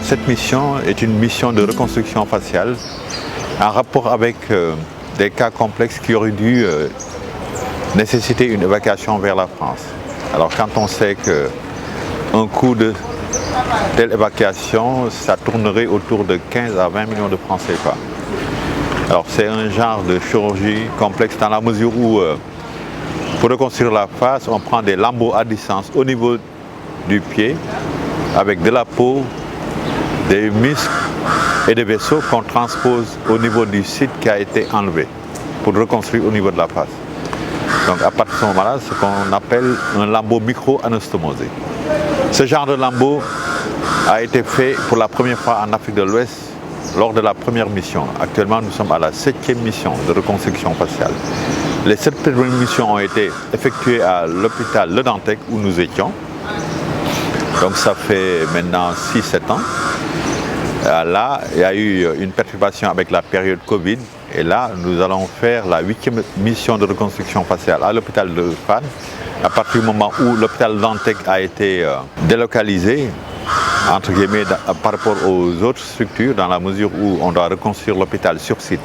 cette mission est une mission de reconstruction faciale en rapport avec des cas complexes qui auraient dû nécessiter une évacuation vers la France. Alors quand on sait qu'un coût de telle évacuation, ça tournerait autour de 15 à 20 millions de francs CFA. Alors c'est un genre de chirurgie complexe dans la mesure où pour reconstruire la face, on prend des lambeaux à distance au niveau du pied avec de la peau, des muscles et des vaisseaux qu'on transpose au niveau du site qui a été enlevé pour reconstruire au niveau de la face. Donc à partir de ce moment-là, c'est ce qu'on appelle un lambeau micro-anastomosé. Ce genre de lambeau a été fait pour la première fois en Afrique de l'Ouest lors de la première mission. Actuellement, nous sommes à la 7e mission de reconstruction faciale. Les 7 premières missions ont été effectuées à l'hôpital Le Dantec où nous étions. Donc ça fait maintenant 6-7 ans. Là, il y a eu une perturbation avec la période Covid. Et là, nous allons faire la 8e mission de reconstruction faciale à l'hôpital de Fann. À partir du moment où l'hôpital Dantec a été délocalisé, entre guillemets, par rapport aux autres structures, dans la mesure où on doit reconstruire l'hôpital sur site.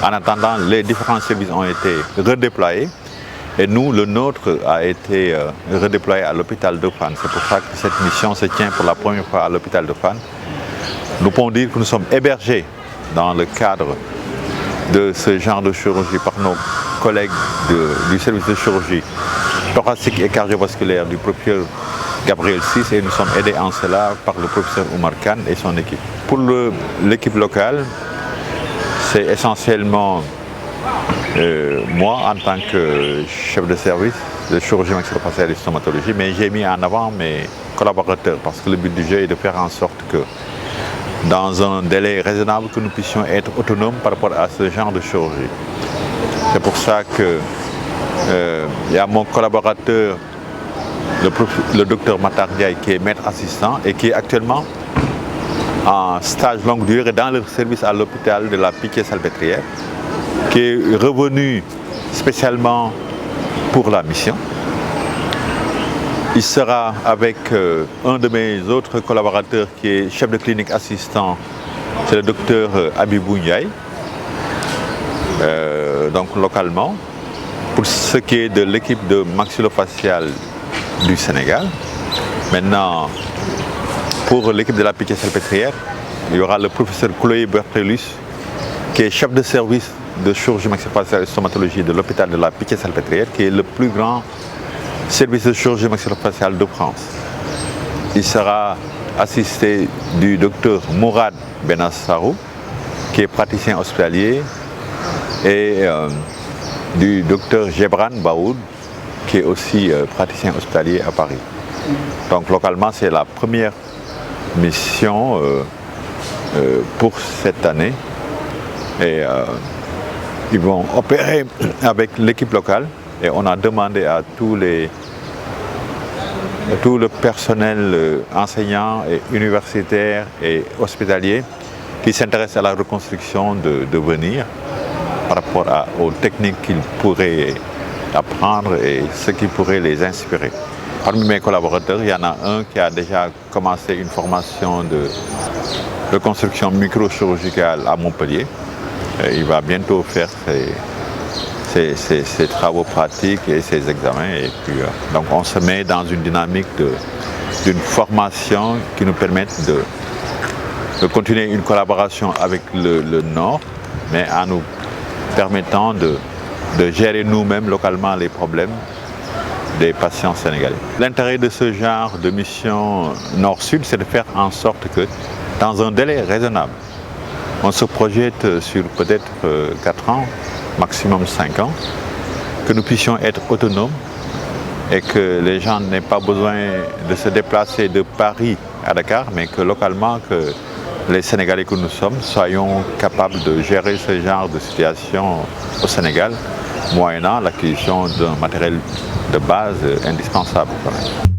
En attendant, les différents services ont été redéployés. Et nous, le nôtre a été redéployé à l'hôpital de Fann. C'est pour ça que cette mission se tient pour la première fois à l'hôpital de Fann. Nous pouvons dire que nous sommes hébergés dans le cadre de ce genre de chirurgie par nos collègues du service de chirurgie thoracique et cardiovasculaire du professeur Gabriel Sis, et nous sommes aidés en cela par le professeur Oumar Khan et son équipe. Pour l'équipe locale, c'est essentiellement moi en tant que chef de service de chirurgie maxillofaciale et stomatologie, mais j'ai mis en avant mes collaborateurs parce que le but du jeu est de faire en sorte que dans un délai raisonnable, que nous puissions être autonomes par rapport à ce genre de chirurgie. C'est pour ça que il y a mon collaborateur, le docteur Matar Ndiaye, qui est maître assistant et qui est actuellement en stage longue durée dans le service à l'hôpital de la Pitié-Salpêtrière, qui est revenu spécialement pour la mission. Il sera avec un de mes autres collaborateurs qui est chef de clinique assistant, c'est le docteur Abibou Ndiaye, donc localement. Pour ce qui est de l'équipe de maxillofaciale du Sénégal, maintenant pour l'équipe de la Pitié-Salpêtrière, il y aura le professeur Chloé Bertrelus, qui est chef de service de chirurgie maxillofaciale et stomatologie de l'hôpital de la Pitié-Salpêtrière, qui est le plus grand service de chirurgie maxillofaciale de France. Il sera assisté du docteur Mourad Benassarou, qui est praticien hospitalier, et du docteur Gebran Baoud, qui est aussi praticien hospitalier à Paris. Donc localement, c'est la première mission pour cette année. Et ils vont opérer avec l'équipe locale. Et on a demandé à tout le personnel enseignant et universitaire et hospitalier qui s'intéresse à la reconstruction de venir par rapport aux techniques qu'ils pourraient apprendre et ce qui pourrait les inspirer. Parmi mes collaborateurs, il y en a un qui a déjà commencé une formation de reconstruction microchirurgicale à Montpellier. Et il va bientôt faire ses travaux pratiques et ses examens. Et puis, donc on se met dans une dynamique d'une formation qui nous permette de continuer une collaboration avec le Nord, mais en nous permettant de gérer nous-mêmes localement les problèmes des patients sénégalais. L'intérêt de ce genre de mission Nord-Sud, c'est de faire en sorte que, dans un délai raisonnable, on se projette sur peut-être 4 ans, maximum 5 ans, que nous puissions être autonomes et que les gens n'aient pas besoin de se déplacer de Paris à Dakar, mais que localement, que les Sénégalais que nous sommes soyons capables de gérer ce genre de situation au Sénégal, moyennant l'acquisition d'un matériel de base indispensable quand même.